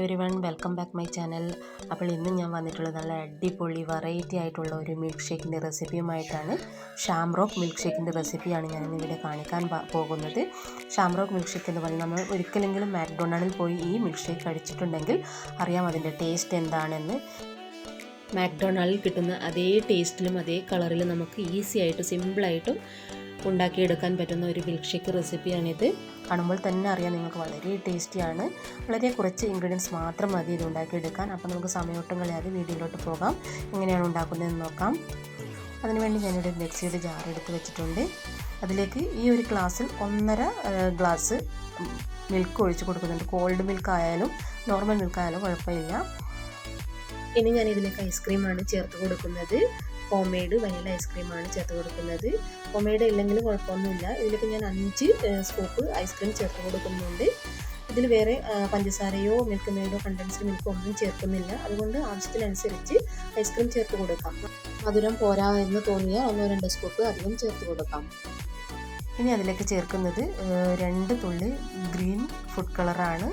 Everyone, welcome back my channel. അപ്പോൾ ഇന്ന് ഞാൻ വന്നിട്ടുള്ളത് നല്ല അടിപൊളി വെറൈറ്റി ആയിട്ടുള്ള ഒരു മിൽക്ക് ഷേക്കിൻ്റെ റെസിപ്പിയുമായിട്ടാണ്. ഷാംറോക്ക് മിൽക്ക് ഷേക്കിൻ്റെ റെസിപ്പിയാണ് ഞാൻ ഇവിടെ കാണിക്കാൻ പോകുന്നത്. ഷാംറോക്ക് മിൽക്ക് ഷേക്ക് എന്ന് പറഞ്ഞാൽ നമ്മൾ ഒരിക്കലെങ്കിലും മാക്ഡൊണാൾഡിൽ പോയി ഈ മിൽക്ക് ഷേക്ക് കഴിച്ചിട്ടുണ്ടെങ്കിൽ അറിയാം അതിൻ്റെ ടേസ്റ്റ് എന്താണെന്ന്. മാക്ഡൊണാൾഡിൽ കിട്ടുന്ന അതേ ടേസ്റ്റിലും അതേ കളറിലും നമുക്ക് ഈസി ആയിട്ട് സിമ്പിളായിട്ടും ഉണ്ടാക്കിയെടുക്കാൻ പറ്റുന്ന ഒരു മിൽക്ക് ഷേക്ക് റെസിപ്പിയാണിത്. കാണുമ്പോൾ തന്നെ അറിയാം നിങ്ങൾക്ക് വളരെ ടേസ്റ്റിയാണ്. വളരെ കുറച്ച് ഇൻഗ്രീഡിയൻസ് മാത്രം മതി ഇത് ഉണ്ടാക്കിയെടുക്കാൻ. അപ്പോൾ നമുക്ക് സമയമൊട്ടും കളയാതെ വീഡിയോയിലോട്ട് പോകാം. എങ്ങനെയാണ് ഉണ്ടാക്കുന്നതെന്ന് നോക്കാം. അതിനുവേണ്ടി ഞാനിവിടെ മിക്സിയുടെ ജാർ എടുത്ത് വെച്ചിട്ടുണ്ട്. അതിലേക്ക് ഈ ഒരു ഗ്ലാസ്സിൽ 1.5 ഗ്ലാസ് മിൽക്ക് ഒഴിച്ച് കൊടുക്കുന്നുണ്ട്. കോൾഡ് മിൽക്ക് ആയാലും നോർമൽ മിൽക്ക് ആയാലും കുഴപ്പമില്ല. ഇനി ഞാൻ ഇതിലേക്ക് ഐസ്ക്രീമാണ് ചേർത്ത് കൊടുക്കുന്നത്. ഹോം മെയ്ഡ് വനില ഐസ്ക്രീമാണ് ചേർത്ത് കൊടുക്കുന്നത്. ഹോം മെയ്ഡ് ഇല്ലെങ്കിലും കുഴപ്പമൊന്നുമില്ല. ഇതിലേക്ക് ഞാൻ 5 സ്കൂപ്പ് ഐസ്ക്രീം ചേർത്ത് കൊടുക്കുന്നുണ്ട്. ഇതിൽ വേറെ പഞ്ചസാരയോ മിൽക്ക് മെയ്ഡോ കണ്ടൻസ്ഡ് മിൽക്കോ ഒന്നും ചേർക്കുന്നില്ല. അതുകൊണ്ട് ആവശ്യത്തിനനുസരിച്ച് ഐസ്ക്രീം ചേർത്ത് കൊടുക്കാം. മധുരം പോരാ എന്ന് തോന്നിയാൽ 1-2 സ്കൂപ്പ് അധികം ചേർത്ത് കൊടുക്കാം. ഇനി അതിലേക്ക് ചേർക്കുന്നത് 2 തുള്ളി ഗ്രീൻ ഫുഡ് കളറാണ്.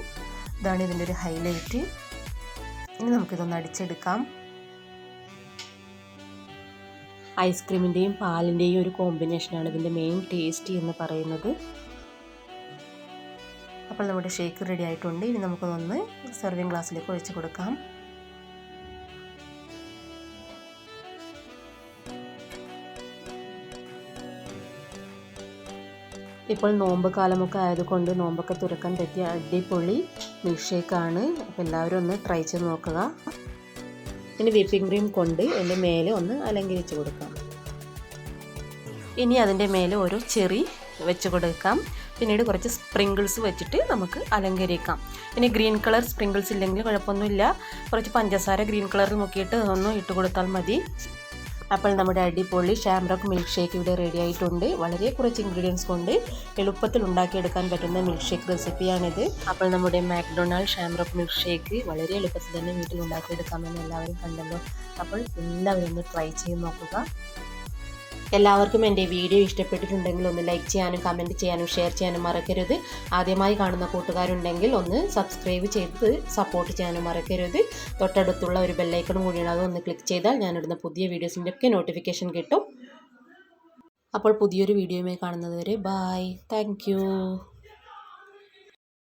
ഇതാണ് ഇതിൻ്റെ ഒരു ഹൈലൈറ്റ്. ഇനി നമുക്കിതൊന്ന് അടിച്ചെടുക്കാം. ഐസ്ക്രീമിൻ്റെയും പാലിൻ്റെയും ഒരു കോമ്പിനേഷനാണ് ഇതിൻ്റെ മെയിൻ ടേസ്റ്റ് എന്ന് പറയുന്നത്. അപ്പോൾ നമ്മുടെ ഷേക്ക് റെഡി ആയിട്ടുണ്ട്. ഇനി നമുക്കൊന്ന് സെർവിങ് ഗ്ലാസ്സിലേക്ക് ഒഴിച്ച് കൊടുക്കാം. ഇപ്പോൾ നോമ്പ് കാലമൊക്കെ ആയതുകൊണ്ട് നോമ്പൊക്കെ തുറക്കാൻ പറ്റിയ അടിപൊളി മിൽക്ക് ഷേക്കാണ്. അപ്പോൾ എല്ലാവരും ഒന്ന് ട്രൈ ചെയ്ത് നോക്കുക. ഇനി വിപ്പിംഗ് ക്രീം കൊണ്ട് അതിൻ്റെ മേലെ ഒന്ന് അലങ്കരിച്ച് കൊടുക്കാം. ഇനി അതിൻ്റെ മേലെ ഒരു ചെറി വെച്ച് കൊടുക്കാം. പിന്നീട് കുറച്ച് സ്പ്രിങ്കിൾസ് വെച്ചിട്ട് നമുക്ക് അലങ്കരിക്കാം. ഇനി ഗ്രീൻ കളർ സ്പ്രിങ്കിൾസ് ഇല്ലെങ്കിൽ കുഴപ്പമൊന്നുമില്ല. കുറച്ച് പഞ്ചസാര ഗ്രീൻ കളറിൽ മുക്കിയിട്ട് ഒന്ന് ഇട്ട് കൊടുത്താൽ മതി. അപ്പോൾ നമ്മുടെ അടിപൊളി ഷാംറോക്ക് മിൽക്ക് ഷേക്ക് ഇവിടെ റെഡി ആയിട്ടുണ്ട്. വളരെ കുറച്ച് ഇൻഗ്രീഡിയൻസ് കൊണ്ട് എളുപ്പത്തിൽ ഉണ്ടാക്കിയെടുക്കാൻ പറ്റുന്ന മിൽക്ക് ഷേക്ക് റെസിപ്പിയാണിത്. അപ്പോൾ നമ്മുടെ മാക്ഡൊണാൾഡ് ഷാംറോക്ക് മിൽക്ക് ഷേക്ക് വളരെ എളുപ്പത്തിൽ തന്നെ വീട്ടിൽ ഉണ്ടാക്കിയെടുക്കാമെന്ന് എല്ലാവരും കണ്ടല്ലോ. അപ്പോൾ എല്ലാവരും ഒന്ന് ട്രൈ ചെയ്ത് നോക്കുക. എല്ലാവർക്കും എൻ്റെ വീഡിയോ ഇഷ്ടപ്പെട്ടിട്ടുണ്ടെങ്കിൽ ഒന്ന് ലൈക്ക് ചെയ്യാനും കമൻറ്റ് ചെയ്യാനും ഷെയർ ചെയ്യാനും മറക്കരുത്. ആദ്യമായി കാണുന്ന കൂട്ടുകാരുണ്ടെങ്കിൽ ഒന്ന് സബ്സ്ക്രൈബ് ചെയ്ത് സപ്പോർട്ട് ചെയ്യാനും മറക്കരുത്. തൊട്ടടുത്തുള്ള ഒരു ബെല്ലൈക്കണും കൂടിയാണ്, അതൊന്ന് ക്ലിക്ക് ചെയ്താൽ ഞാനിടുന്ന പുതിയ വീഡിയോസിൻ്റെ ഒക്കെ നോട്ടിഫിക്കേഷൻ കിട്ടും. അപ്പോൾ പുതിയൊരു വീഡിയോയുമായി കാണുന്നത് വരെ ബായ്. Thank you.